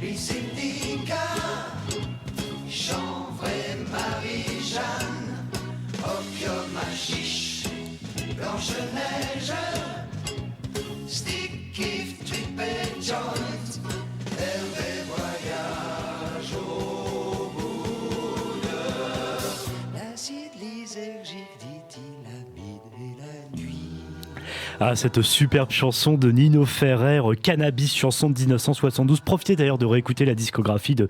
les indicats, chanvre et Marie-Jeanne, opium hashish, Blanche-Neige, stick if trip et joint, Hervé voyage au bout de l'acide lysergique, dit-il, amide et la nuit. Ah, cette superbe chanson de Nino Ferrer, Cannabis, chanson de 1972. Profitez d'ailleurs de réécouter la discographie de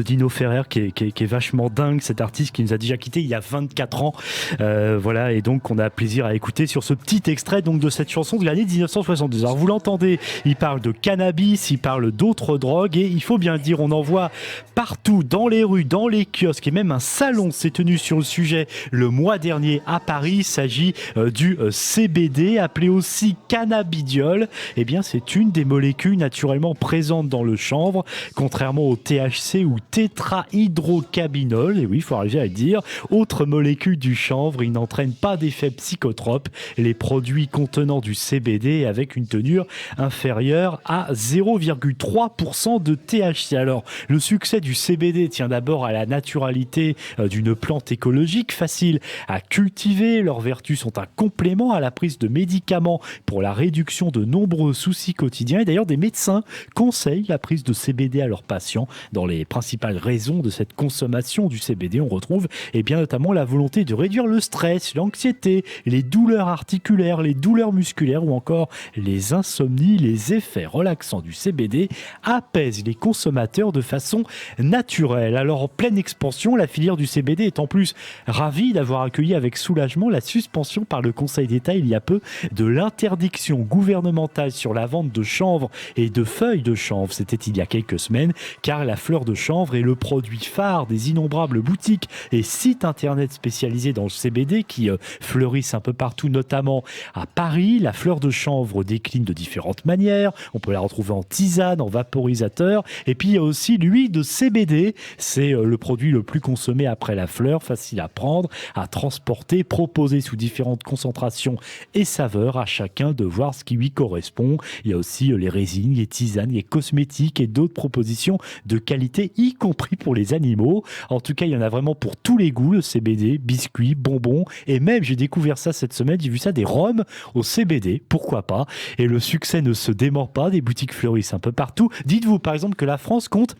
Nino Ferrer qui est vachement dingue, cet artiste qui nous a déjà quitté il y a 24 ans. Voilà, et donc on a plaisir à écouter sur ce petit extrait donc de cette chanson de l'année 1972. Alors vous l'entendez, il parle de cannabis, il parle d'autres drogues et il faut bien le dire, on en voit partout, dans les rues, dans les kiosques et même un salon s'est tenu sur le sujet le mois dernier à Paris. Il s'agit du CBD, appelé aussi cannabidiol. Eh bien, c'est une des molécules naturellement présentes dans le chanvre, contrairement au THC ou tétrahydrocannabinol. Et oui, il faut arriver à le dire. Autre molécule du chanvre, il n'entraîne pas d'effet psychotrope. Les produits contenant du CBD avec une teneur inférieure à 0,3% de THC. Alors, le succès du CBD tient d'abord à la naturalité d'une plante écologique, facile à cultiver. Leurs vertus sont un complément à la prise de médicaments pour la réduction de nombreux soucis quotidiens. Et d'ailleurs, des médecins conseillent la prise de CBD à leurs patients. Dans les principales raisons de cette consommation du CBD, on retrouve bien notamment la volonté de réduire le stress, l'anxiété, les douleurs articulaires, les douleurs musculaires ou encore les insomnies. Les effets relaxants du CBD apaisent les consommateurs de façon naturelle. Alors, en pleine expansion, la filière du CBD est en plus ravie d'avoir accueilli avec soulagement la suspension par le Conseil d'État il y a peu de l'interdiction gouvernementale sur la vente de chanvre et de feuilles de chanvre. C'était il y a quelques semaines, car la fleur de chanvre est le produit phare des innombrables boutiques et sites internet spécialisés dans le CBD qui fleurissent un peu partout, notamment à Paris. La fleur de chanvre décline de différentes manières. On peut la retrouver en tisane, en vaporisateur. Et puis il y a aussi l'huile de CBD. C'est le produit le plus consommé après la fleur, facile à prendre, à transporter, proposé sous différentes concentrations et saveurs, à chacun de voir ce qui lui correspond. Il y a aussi les résines, les tisanes, les cosmétiques et d'autres propositions de qualité, y compris pour les animaux. En tout cas, il y en a vraiment pour tous les goûts, le CBD, biscuits, bonbons, et même, j'ai découvert ça cette semaine, j'ai vu ça, des rhums au CBD, pourquoi pas. Et le succès ne se dément pas, des boutiques fleurissent un peu partout. Dites-vous par exemple que la France compte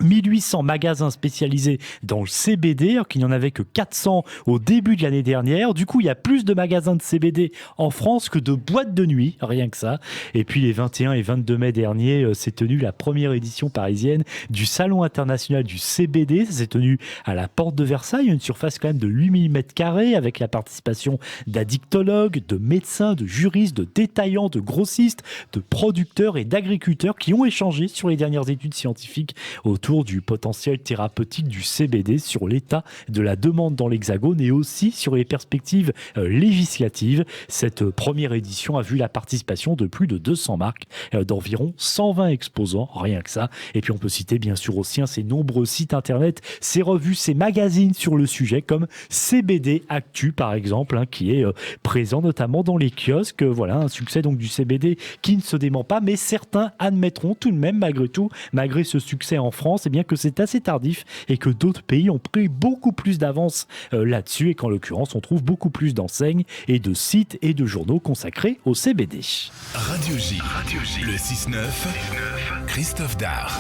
1800 magasins spécialisés dans le CBD, alors qu'il n'y en avait que 400 au début de l'année dernière. Du coup, il y a plus de magasins de CBD en France que de boîtes de nuit, rien que ça. Et puis, les 21 et 22 mai dernier, s'est tenue la première édition parisienne du Salon international du CBD. Ça s'est tenu à la Porte de Versailles, une surface quand même de 8000 m², avec la participation d'addictologues, de médecins, de juristes, de détaillants, de grossistes, de producteurs et d'agriculteurs qui ont échangé sur les dernières études scientifiques autour du potentiel thérapeutique du CBD, sur l'état de la demande dans l'Hexagone et aussi sur les perspectives législatives. Cette première édition a vu la participation de plus de 200 marques, d'environ 120 exposants, rien que ça. Et puis on peut citer bien sûr aussi ces nombreux sites internet, ces revues, ces magazines sur le sujet comme CBD Actu par exemple, qui est présent notamment dans les kiosques. Voilà, un succès donc du CBD qui ne se dément pas, mais certains admettront tout de même malgré tout, malgré ce succès en France, bien que c'est assez tardif et que d'autres pays ont pris beaucoup plus d'avance là-dessus et qu'en l'occurrence on trouve beaucoup plus d'enseignes et de sites et de journaux consacrés au CBD. Radio J, le 6-9, Christophe Dard.